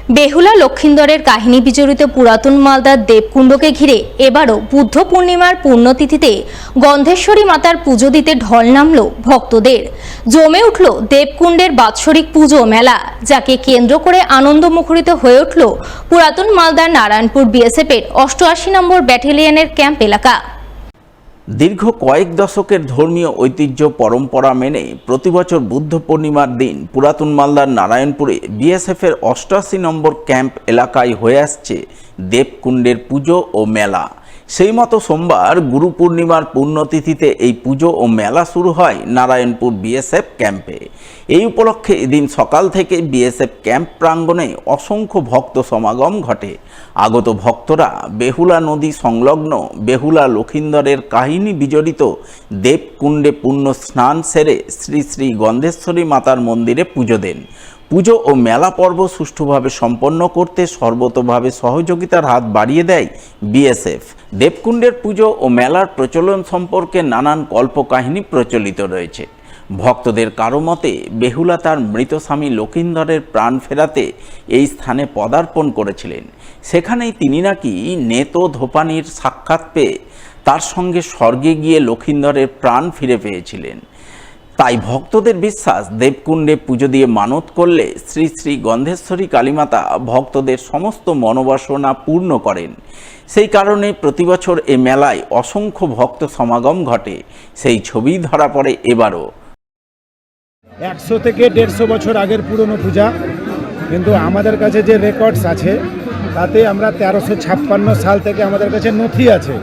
বেহুলা লক্ষিন্দরের কাহিনী বিজড়িত পুরাতন মালদার দেবকুণ্ডকে ঘিরে এবারও বুদ্ধ পূর্ণিমার পুণ্যতিথিতে গন্ধেশ্বরী মাতার পুজো দিতে ঢল নামল ভক্তদের। জমে উঠল দেবকুণ্ডের বাৎসরিক পুজো মেলা, যাকে কেন্দ্র করে আনন্দমুখরিত হয়ে উঠল পুরাতন মালদার নারায়ণপুর বিএসএফের 88 নম্বর ব্যাটালিয়নের ক্যাম্প এলাকা। দীর্ঘ কয়েক দশকের ধর্মীয় ঐতিহ্য পরম্পরা মেনে প্রতিবছর বুদ্ধ পূর্ণিমার দিন পুরাতন মালদার নারায়ণপুরে বিএসএফের 88 নম্বর ক্যাম্প এলাকায় হয়ে আসছে দেবকুণ্ডের পুজো ও মেলা। সেই মতো সোমবার গুরু পূর্ণিমার পুণ্যতিথিতে এই পুজো ও মেলা শুরু হয় নারায়ণপুর বিএসএফ ক্যাম্পে। এই উপলক্ষে এদিন সকাল থেকে বিএসএফ ক্যাম্প প্রাঙ্গণে অসংখ্য ভক্ত সমাগম ঘটে। আগত ভক্তরা বেহুলা নদী সংলগ্ন বেহুলা লক্ষিন্দরের কাহিনী বিজড়িত দেবকুণ্ডে পুণ্য স্নান সেরে শ্রী শ্রী গন্ধেশ্বরী মাতার মন্দিরে পুজো দেন। পুজো ও মেলা পর্ব সুষ্ঠুভাবে সম্পন্ন করতে সর্বতোভাবে সহযোগিতার হাত বাড়িয়ে দেয় বিএসএফ। দেবকুণ্ডের পুজো ও মেলার প্রচলন সম্পর্কে নানান কল্পকাহিনী প্রচলিত রয়েছে। ভক্তদের কারো মতে বেহুলা তার মৃত স্বামী লক্ষিন্দরের প্রাণ ফেরাতে এই স্থানে পদার্পণ করেছিলেন। সেখানেই তিনি নাকি নেত ধোপানির সাক্ষাৎ পেয়ে তার সঙ্গে স্বর্গে গিয়ে লক্ষিন্দরের প্রাণ ফিরে পেয়েছিলেন। তাই ভক্তদের বিশ্বাস, দেবকুণ্ডে পুজো দিয়ে মানত করলে শ্রী শ্রী গন্ধেশ্বরী কালীমাতা ভক্তদের সমস্ত মনোবাসনা পূর্ণ করেন। সেই কারণে প্রতিবছর এ মেলায় অসংখ্য ভক্ত সমাগম ঘটে। সেই ছবি ধরা পড়ে এবারও। 100 থেকে 150 বছর আগের পুরনো পূজা, কিন্তু আমাদের কাছে যে রেকর্ডস আছে তাতে আমরা 1356 সাল থেকে আমাদের কাছে নথি আছে,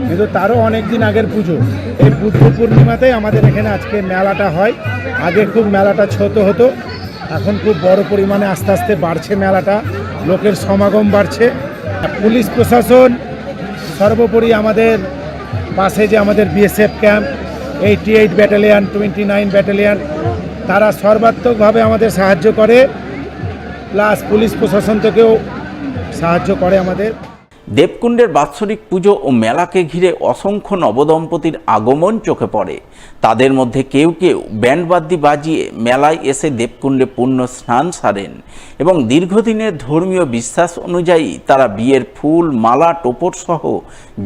কিন্তু তারও অনেক দিন আগের পুজো। এই বুদ্ধ পূর্ণিমাতে আমাদের এখানে আজকে মেলাটা হয়। আগে খুব মেলাটা ছোট হতো, এখন খুব বড় পরিমাণে আস্তে আস্তে বাড়ছে মেলাটা, লোকের সমাগম বাড়ছে। পুলিশ প্রশাসন সর্বোপরি আমাদের পাশে যে আমাদের বিএসএফ ক্যাম্প 88 ব্যাটালিয়ন 29 ব্যাটালিয়ন, তারা সর্বাত্মকভাবে আমাদের সাহায্য করে, প্লাস পুলিশ প্রশাসন থেকেও সাহায্য করে আমাদের। দেবকুণ্ডের বাৎসরিক পুজো ও মেলাকে ঘিরে অসংখ্য নবদম্পতির আগমন চোখে পড়ে। তাদের মধ্যে কেউ কেউ ব্যান্ডবাদ্যি বাজিয়ে মেলায় এসে দেবকুণ্ডে পুণ্য স্নান সারেন এবং দীর্ঘদিনের ধর্মীয় বিশ্বাস অনুযায়ী তারা বিয়ের ফুল, মালা, টোপর সহ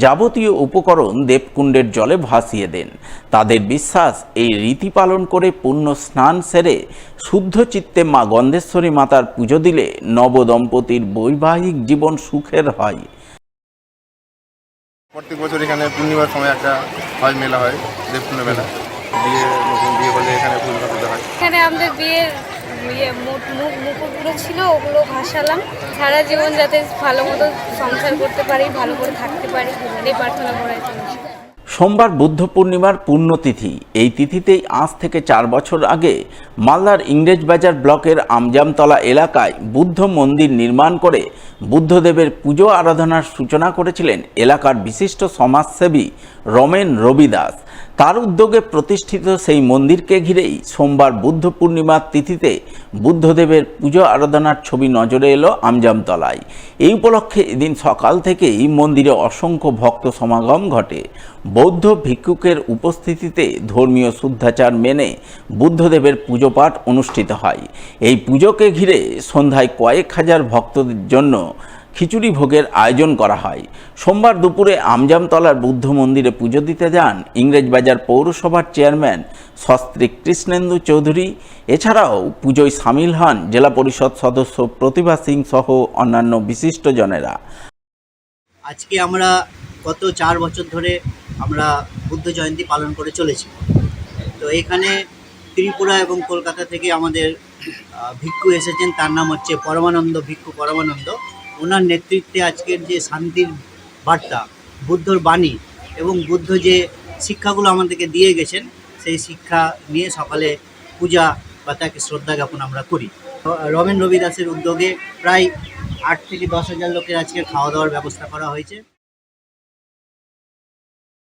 যাবতীয় উপকরণ দেবকুণ্ডের জলে ভাসিয়ে দেন। তাদের বিশ্বাস, এই রীতি পালন করে পুণ্য স্নান সেরে শুদ্ধ চিত্তে মা গন্ধেশ্বরী মাতার পুজো দিলে নবদম্পতির বৈবাহিক জীবন সুখের হয়। প্রত্যেক বছর এখানে পূর্ণিমার সময় একটা হয় মেলা হয়, দেবকুণ্ড মেলা। নতুন বিয়ে হলে এখানে ফুল ভাসাতে হয়। এখানে আমাদের বিয়ের মুকুটগুলো ছিল, ওগুলো ভাসালাম। সারা জীবন যাতে ভালো মতো সংসার করতে পারি, ভালো করে থাকতে পারি, এই প্রার্থনা করার জন্য। সোমবার বুদ্ধ পূর্ণিমার পুণ্যতিথি। এই তিথিতেই আজ থেকে 4 বছর আগে মালদার ইংরেজবাজার ব্লকের আমজামতলা এলাকায় বুদ্ধ মন্দির নির্মাণ করে বুদ্ধদেবের পুজো আরাধনার সূচনা করেছিলেন এলাকার বিশিষ্ট সমাজসেবী রমেন রবিদাস। তার উদ্যোগে প্রতিষ্ঠিত সেই মন্দিরকে ঘিরেই সোমবার বুদ্ধ পূর্ণিমার তিথিতে বুদ্ধদেবের পুজো আরাধনার ছবি নজরে এলো আমজামতলায়। এই উপলক্ষে এদিন সকাল থেকেই মন্দিরে অসংখ্য ভক্ত সমাগম ঘটে। বৌদ্ধ ভিক্ষুকের উপস্থিতিতে ধর্মীয় শুদ্ধাচার মেনে বুদ্ধদেবের পুজো পাঠ অনুষ্ঠিত হয়। এই পুজোকে ঘিরে সন্ধ্যায় কয়েক হাজার ভক্তদের জন্য খিচুড়ি ভোগের আয়োজন করা হয়। সোমবার দুপুরে আমজামতলার বুদ্ধ মন্দিরে পুজো দিতে যান ইংরেজবাজার পৌরসভার চেয়ারম্যান সস্ত্রীক কৃষ্ণেন্দু চৌধুরী। এছাড়াও পুজোয় সামিল হন জেলা পরিষদ সদস্য প্রতিভা সিং সহ অন্যান্য বিশিষ্টজনেরা। আজকে আমরা গত 4 বছর ধরে আমরা বুদ্ধ জয়ন্তী পালন করে চলেছি। তো এখানে ত্রিপুরা এবং কলকাতা থেকে আমাদের ভিক্ষু এসেছেন, তার নাম হচ্ছে পরমানন্দ ভিক্ষু পরমানন্দ। ওনার নেতৃত্বে আজকের যে শান্তির বার্তা, বুদ্ধর বাণী এবং বুদ্ধ যে শিক্ষাগুলো আমাদেরকে দিয়ে গেছেন, সেই শিক্ষা নিয়ে সকালে পূজা বা তাকে শ্রদ্ধা জ্ঞাপন আমরা করি। রমেন রবিদাসের উদ্যোগে প্রায় 8 থেকে 10 হাজার লোকের আজকে খাওয়া দাওয়ার ব্যবস্থা করা হয়েছে।